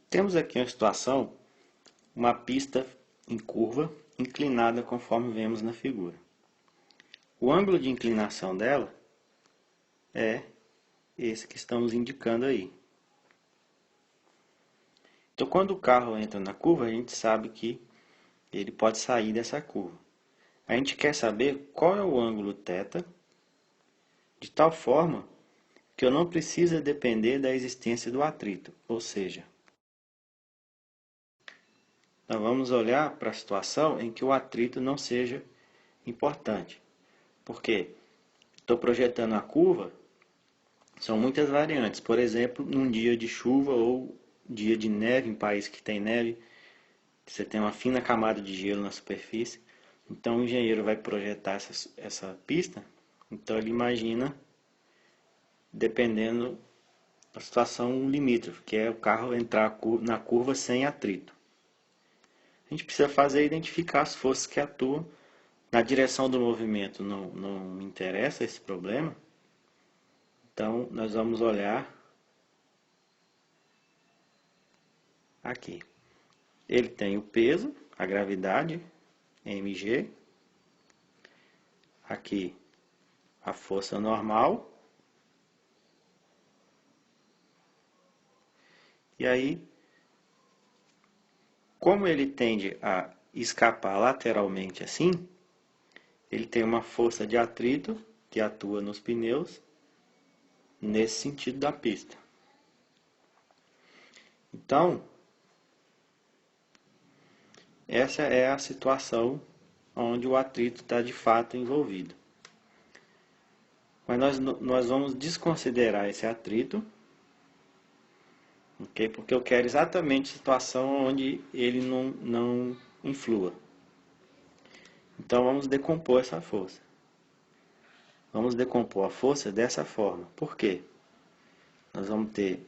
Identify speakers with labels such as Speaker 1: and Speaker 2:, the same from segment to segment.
Speaker 1: Temos aqui uma situação, uma pista em curva, inclinada conforme vemos na figura. O ângulo de inclinação dela é esse que estamos indicando aí. Então, quando o carro entra na curva, a gente sabe que ele pode sair dessa curva. A gente quer saber qual é o ângulo θ, de tal forma que eu não precisa depender da existência do atrito, ou seja, nós vamos olhar para a situação em que o atrito não seja importante. Porque estou projetando a curva, são muitas variantes. Por exemplo, num dia de chuva ou dia de neve, em país que tem neve, você tem uma fina camada de gelo na superfície. Então o engenheiro vai projetar essa pista, então ele imagina, dependendo da situação limítrofe, que é o carro entrar na curva sem atrito. A gente precisa fazer identificar as forças que atuam na direção do movimento. Não me interessa esse problema. Então, nós vamos olhar aqui. Ele tem o peso, a gravidade, mg. Aqui, a força normal. E aí, como ele tende a escapar lateralmente assim, ele tem uma força de atrito que atua nos pneus nesse sentido da pista. Então, essa é a situação onde o atrito está de fato envolvido. Mas nós vamos desconsiderar esse atrito, okay? Porque eu quero exatamente a situação onde ele não influa. Então vamos decompor essa força. Vamos decompor a força dessa forma. Por quê? Nós vamos ter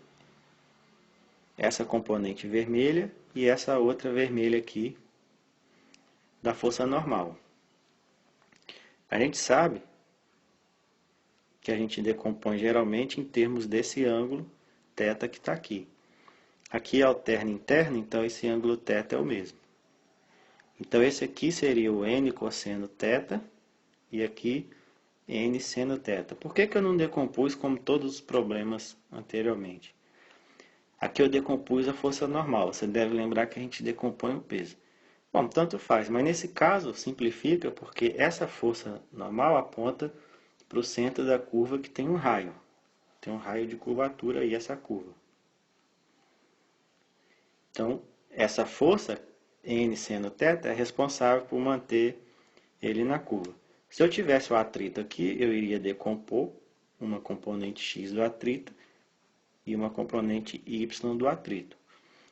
Speaker 1: essa componente vermelha e essa outra vermelha aqui da força normal. A gente sabe que a gente decompõe geralmente em termos desse ângulo θ que está aqui. Aqui é alterna interno, então esse ângulo θ é o mesmo. Então esse aqui seria o n cosseno θ e aqui n seno θ. Por que eu não decompus como todos os problemas anteriormente? Aqui eu decompus a força normal. Você deve lembrar que a gente decompõe o peso. Bom, tanto faz, mas nesse caso simplifica porque essa força normal aponta para o centro da curva que tem um raio. Tem um raio de curvatura aí, essa curva. Então, essa força, N seno θ, é responsável por manter ele na curva. Se eu tivesse o atrito aqui, eu iria decompor uma componente x do atrito e uma componente y do atrito.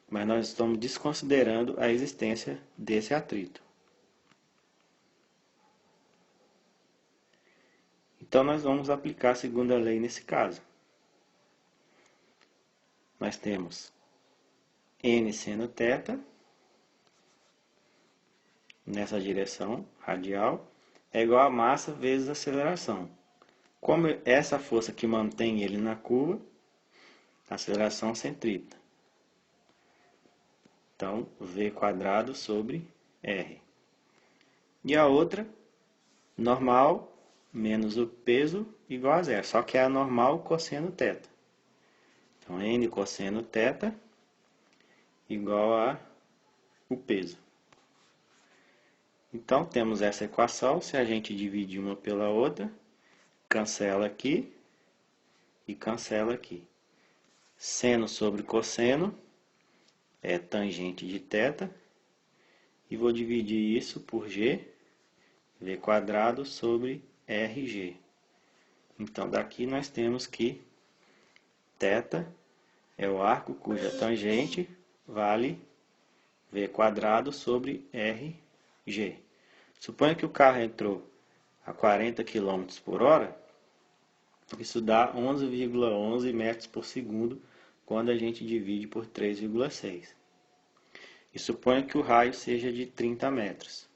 Speaker 1: Mas nós estamos desconsiderando a existência desse atrito. Então, nós vamos aplicar a segunda lei nesse caso. Nós temos n seno θ, nessa direção radial, é igual a massa vezes a aceleração. Como essa força que mantém ele na curva, a aceleração centrípeta. Então, v quadrado sobre r. E a outra, normal menos o peso igual a zero. Só que é a normal cosseno θ. Então, n cosseno θ igual a o peso. Então, temos essa equação. Se a gente dividir uma pela outra, cancela aqui e cancela aqui. Seno sobre cosseno é tangente de θ. E vou dividir isso por g, v quadrado sobre rg. Então, daqui nós temos que θ é o arco cuja tangente vale v quadrado sobre rg. Suponha que o carro entrou a 40 km por hora, isso dá 11,11 metros por segundo quando a gente divide por 3,6. E suponha que o raio seja de 30 metros.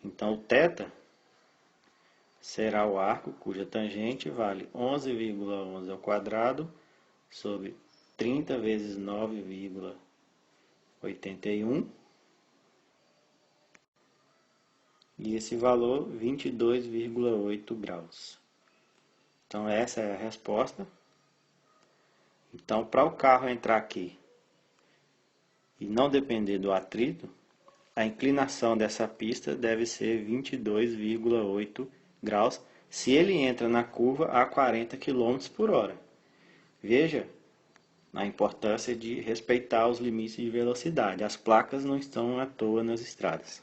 Speaker 1: Então, o θ será o arco cuja tangente vale 11,11 ao quadrado sobre 30 vezes 9,81. E esse valor, 22,8 graus. Então, essa é a resposta. Então, para o carro entrar aqui e não depender do atrito, a inclinação dessa pista deve ser 22,8 graus se ele entra na curva a 40 km por hora. Veja a importância de respeitar os limites de velocidade. As placas não estão à toa nas estradas.